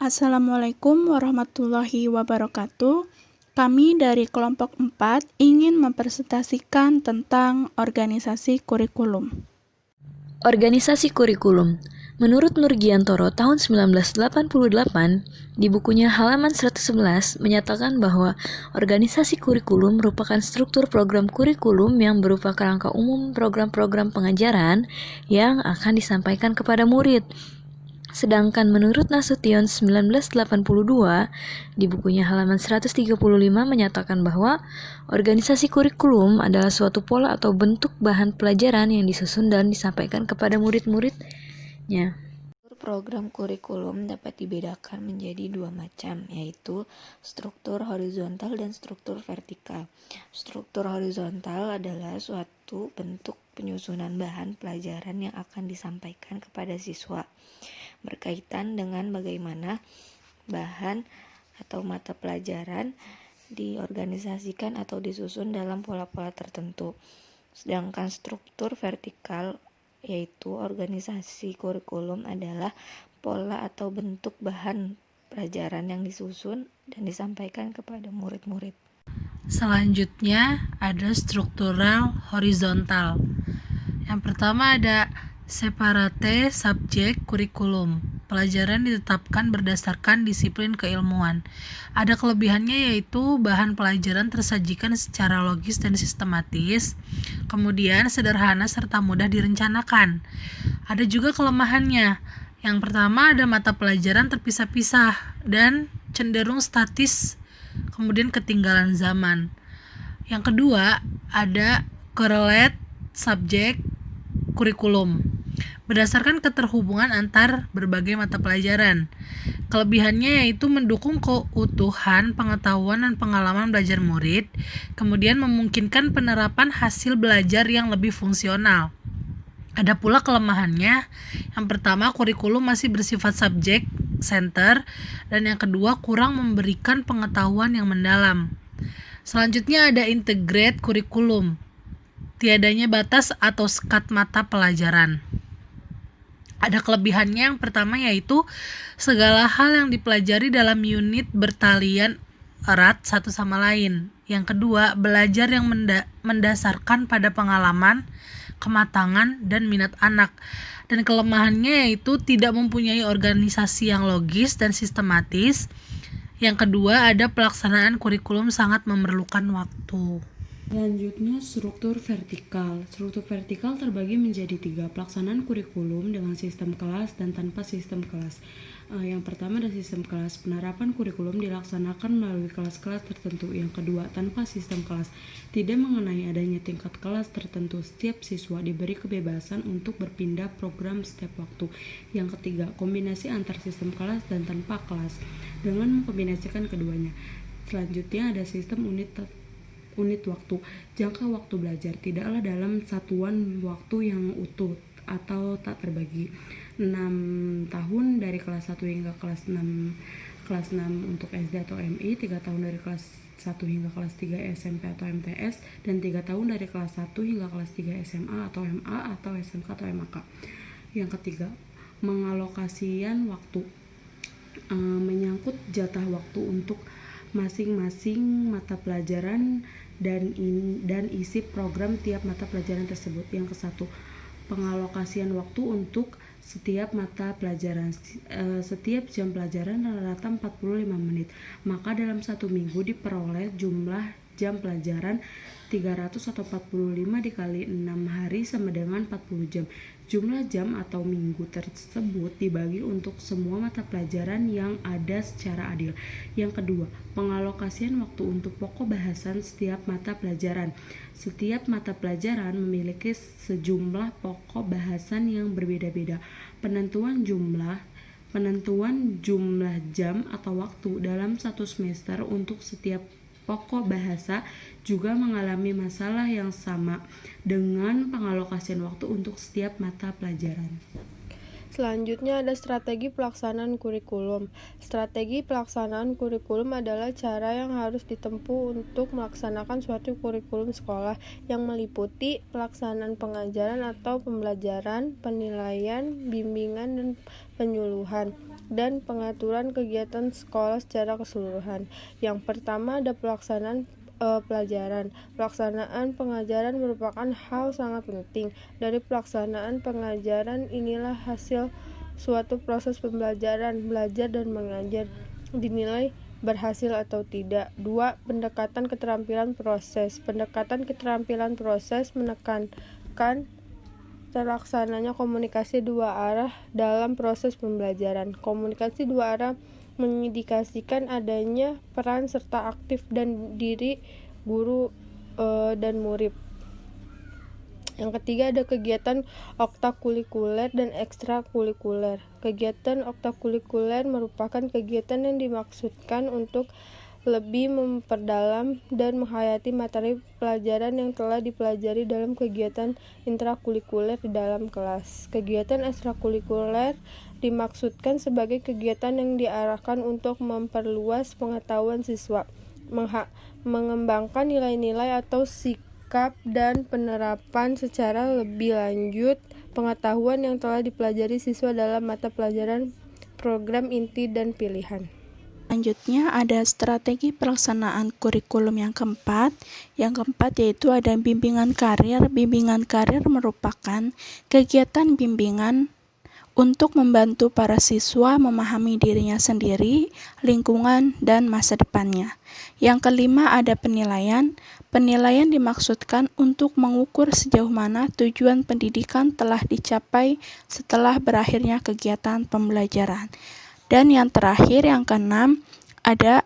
Assalamualaikum warahmatullahi wabarakatuh. Kami dari kelompok 4 ingin mempresentasikan tentang organisasi kurikulum. Organisasi kurikulum. Menurut Nurgiantoro tahun 1988, di bukunya halaman 111 menyatakan bahwa organisasi kurikulum merupakan struktur program kurikulum yang berupa kerangka umum program-program pengajaran yang akan disampaikan kepada murid. Sedangkan menurut Nasution 1982, di bukunya halaman 135 menyatakan bahwa organisasi kurikulum adalah suatu pola atau bentuk bahan pelajaran yang disusun dan disampaikan kepada murid-muridnya. Program kurikulum dapat dibedakan menjadi dua macam, yaitu struktur horizontal dan struktur vertikal. Struktur horizontal adalah suatu bentuk penyusunan bahan pelajaran yang akan disampaikan kepada siswa, berkaitan dengan bagaimana bahan atau mata pelajaran diorganisasikan atau disusun dalam pola-pola tertentu. Sedangkan struktur vertikal yaitu organisasi kurikulum adalah pola atau bentuk bahan pelajaran yang disusun dan disampaikan kepada murid-murid. Selanjutnya ada struktural horizontal. Yang pertama ada separate subject kurikulum. Pelajaran ditetapkan berdasarkan disiplin keilmuan. Ada kelebihannya yaitu bahan pelajaran tersajikan secara logis dan sistematis, kemudian sederhana serta mudah direncanakan. Ada juga kelemahannya. Yang pertama ada mata pelajaran terpisah-pisah dan cenderung statis, kemudian ketinggalan zaman. Yang kedua ada correlate subject kurikulum. Berdasarkan keterhubungan antar berbagai mata pelajaran. Kelebihannya yaitu mendukung keutuhan pengetahuan dan pengalaman belajar murid, kemudian memungkinkan penerapan hasil belajar yang lebih fungsional. Ada pula kelemahannya. Yang pertama, kurikulum masih bersifat subject center, dan yang kedua, kurang memberikan pengetahuan yang mendalam. Selanjutnya ada integrate kurikulum. Tiadanya batas atau sekat mata pelajaran. Ada kelebihannya. Yang pertama yaitu segala hal yang dipelajari dalam unit bertalian erat satu sama lain. Yang kedua, belajar yang mendasarkan pada pengalaman, kematangan, dan minat anak. Dan kelemahannya yaitu tidak mempunyai organisasi yang logis dan sistematis. Yang kedua, ada pelaksanaan kurikulum sangat memerlukan waktu. Selanjutnya, struktur vertikal. Struktur vertikal terbagi menjadi 3: pelaksanaan kurikulum dengan sistem kelas dan tanpa sistem kelas. Yang pertama ada sistem kelas. Penerapan kurikulum dilaksanakan melalui kelas-kelas tertentu. Yang kedua, tanpa sistem kelas. Tidak mengenai adanya tingkat kelas tertentu. Setiap siswa diberi kebebasan untuk berpindah program setiap waktu. Yang ketiga, kombinasi antar sistem kelas dan tanpa kelas dengan mengkombinasikan keduanya. Selanjutnya ada sistem unit waktu. Jangka waktu belajar tidaklah dalam satuan waktu yang utuh atau tak terbagi. 6 tahun dari kelas 1 hingga kelas 6 untuk SD atau MI, 3 tahun dari kelas 1 hingga kelas 3 SMP atau MTS, dan 3 tahun dari kelas 1 hingga kelas 3 SMA atau MA atau SMK atau MAK. Yang ketiga, mengalokasian waktu. Menyangkut jatah waktu untuk masing-masing mata pelajaran dan isi program tiap mata pelajaran tersebut. Yang ke-1, pengalokasian waktu untuk setiap mata pelajaran. Setiap jam pelajaran rata-rata 45 menit. Maka dalam 1 minggu diperoleh jumlah jam pelajaran 300 atau 45 dikali 6 hari sama dengan 40 jam. Jumlah jam atau minggu tersebut dibagi untuk semua mata pelajaran yang ada secara adil. Yang kedua, pengalokasian waktu untuk pokok bahasan setiap mata pelajaran. Setiap mata pelajaran memiliki sejumlah pokok bahasan yang berbeda-beda. Penentuan jumlah jam atau waktu dalam satu semester untuk setiap pokok bahasa juga mengalami masalah yang sama dengan pengalokasian waktu untuk setiap mata pelajaran. Selanjutnya ada strategi pelaksanaan kurikulum. Strategi pelaksanaan kurikulum adalah cara yang harus ditempuh untuk melaksanakan suatu kurikulum sekolah yang meliputi pelaksanaan pengajaran atau pembelajaran, penilaian, bimbingan, dan penyuluhan. dan pengaturan kegiatan sekolah secara keseluruhan. Yang pertama ada pelaksanaan pelajaran. Pelaksanaan pengajaran merupakan hal sangat penting. Dari pelaksanaan pengajaran inilah hasil suatu proses pembelajaran, belajar dan mengajar dinilai berhasil atau tidak. 2. Pendekatan keterampilan proses. Pendekatan keterampilan proses menekankan terlaksananya komunikasi dua arah dalam proses pembelajaran. Komunikasi dua arah mengindikasikan adanya peran serta aktif dan diri guru dan murid. Yang ketiga ada kegiatan oktakurikuler dan ekstrakurikuler. Kegiatan oktakurikuler merupakan kegiatan yang dimaksudkan untuk lebih memperdalam dan menghayati materi pelajaran yang telah dipelajari dalam kegiatan intrakurikuler di dalam kelas. Kegiatan ekstrakurikuler dimaksudkan sebagai kegiatan yang diarahkan untuk memperluas pengetahuan siswa, mengembangkan nilai-nilai atau sikap dan penerapan secara lebih lanjut pengetahuan yang telah dipelajari siswa dalam mata pelajaran, program inti dan pilihan. Selanjutnya ada strategi pelaksanaan kurikulum yang keempat. Yang keempat yaitu ada bimbingan karir. Bimbingan karir merupakan kegiatan bimbingan untuk membantu para siswa memahami dirinya sendiri, lingkungan, dan masa depannya. Yang kelima ada penilaian. Penilaian dimaksudkan untuk mengukur sejauh mana tujuan pendidikan telah dicapai setelah berakhirnya kegiatan pembelajaran. Dan yang terakhir, yang keenam, ada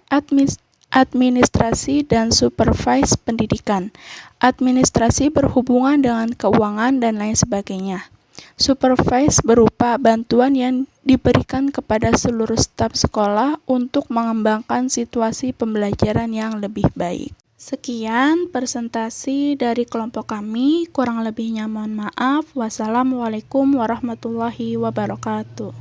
administrasi dan supervise pendidikan. Administrasi berhubungan dengan keuangan dan lain sebagainya. Supervise berupa bantuan yang diberikan kepada seluruh staf sekolah untuk mengembangkan situasi pembelajaran yang lebih baik. Sekian presentasi dari kelompok kami, kurang lebihnya mohon maaf. Wassalamualaikum warahmatullahi wabarakatuh.